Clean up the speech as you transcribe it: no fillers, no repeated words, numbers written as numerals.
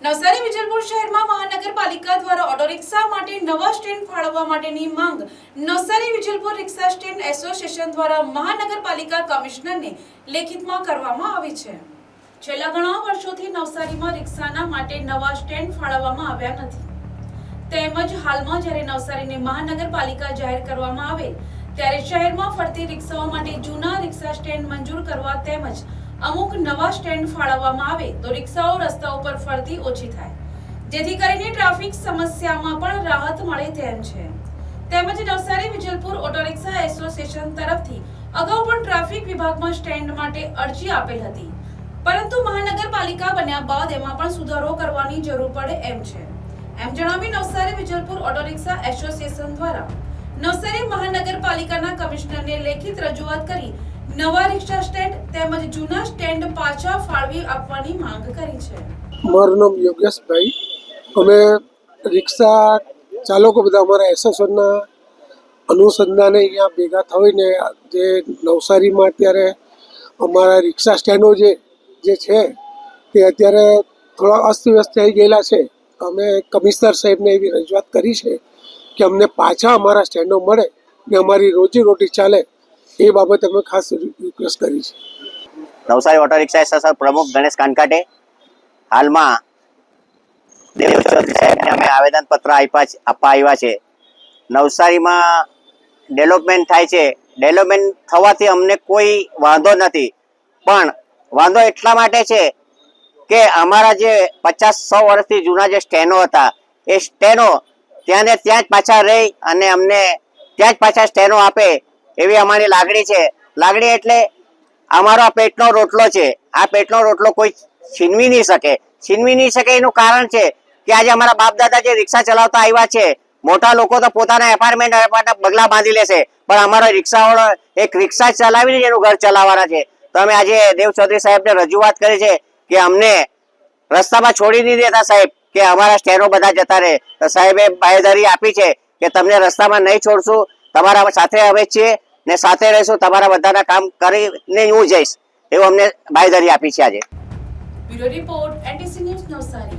નવસારી વિજલપુર શહેરમાં મહાનગરપાલિકા દ્વારા ઓટો રિક્ષા માટે નવા સ્ટેન્ડ ફાળવવા માટેની માંગ નવસારી વિજલપુર રિક્ષા સ્ટેન્ડ એસોસિએશન દ્વારા મહાનગરપાલિકા કમિશનરને લેખિતમાં કરવામાં આવી છે। છેલ્લા ઘણા વર્ષોથી નવસારીમાં રિક્ષાના માટે નવા સ્ટેન્ડ ફાળવવામાં આવ્યા નથી। તેમજ હાલમાં જ્યારે નવસારીને મહાનગરપાલિકા જાહેર કરવામાં આવે ત્યારે શહેરમાં ફરતી રિક્ષાઓ માટે જૂના રિક્ષા સ્ટેન્ડ મંજૂર કરવા તેમજ અમુક નવા સ્ટેન્ડ ફાળવવામાં આવે તો રિક્ષાઓ રસ્તા ઉપર ફરતી ઓછી થાય, જેથી કરીને ટ્રાફિક સમસ્યામાં પણ રાહત મળે તેમ છે। તેમજ Navsari Vijalpur auto rickshaw association તરફથી અગાઉ પણ ટ્રાફિક વિભાગમાં સ્ટેન્ડ માટે અરજી આપેલ હતી, પરંતુ મહાનગરપાલિકા બન્યા બાદ એમાં પણ સુધારો કરવાની જરૂર પડે એમ છે। એમ જણાવી Navsari Vijalpur auto rickshaw association દ્વારા નવસારી મહાનગરપાલિકાના કમિશનરને લેખિત રજૂઆત કરી નવા રિક્ષા સ્ટેન્ડ તેમજ જૂના સ્ટેન્ડ પાછા ફાળવી આપવાની માંગ કરી છે। મારું નામ યોગેશભાઈ। અમે રિક્ષા ચાલકો બધા અમારા એસોસિએશનના અનુસંધાને અહીંયા ભેગા થઈને જે નવસારીમાં અત્યારે અમારા રિક્ષા સ્ટેન્ડો જે છે તે અત્યારે થોડા અસ્તવ્યસ્ત થઈ ગયેલા છે। અમે કમિશનર સાહેબને એવી રજૂઆત કરી છે કે અમને પાછા અમારા સ્ટેન્ડો મળે ને અમારી રોજીરોટી ચાલે, એ બાબતે અમે ખાસ રિક્વેસ્ટ કરી છે। નવસારી ઓટો રિક્ષા એસોસિએશન પ્રમુખ ગણેશ કાનકાટે હાલમાં દેવ ચૌધરી સાહેબને અમે આવેદનપત્ર આપવા આવ્યા છે। નવસારીમાં ડેવલપમેન્ટ થાય છે, ડેવલપમેન્ટ થવાથી અમને કોઈ વાંધો નથી, પણ વાંધો એટલા માટે છે કે અમારા જે 50-100 વર્ષથી જૂના જે સ્ટેન્ડો હતા એ સ્ટેન્ડો ત્યાં ને ત્યાં જ પાછા રહી અને અમને ત્યાં જ પાછા સ્ટેન્ડો આપે એવી અમારી લાગણી છે। લાગણી એટલે અમારો આ પેટનો રોટલો છે, આ પેટનો રોટલો કોઈ છીનવી નહીં શકે એનું કારણ છે કે આજે અમારા બાપ દાદા જે રિક્ષા ચલાવતા આવ્યા છે, મોટા લોકો તો પોતાના એપાર્ટમેન્ટ બગલા બાંધી લેશે, પણ અમારા રિક્ષાવાળો એક રિક્ષા ચલાવીને એનું ઘર ચલાવવાના છે। તો અમે આજે દેવ ચૌધરી સાહેબને રજૂઆત કરી છે કે અમને રસ્તામાં છોડી નહીં દેતા સાહેબ, કે અમારા સ્ટેન્ડો બધા જતા રહે। તો સાહેબે બાંહેધરી આપી છે કે તમને રસ્તામાં નહીં છોડશું, તમારા સાથે અમે છીએ ને સાથે રહીશું, તમારા બધાના કામ કરીને હું જઈશ એવું અમને બાંહેધરી આપી છે આજે। Bureau report NTC news Navsari.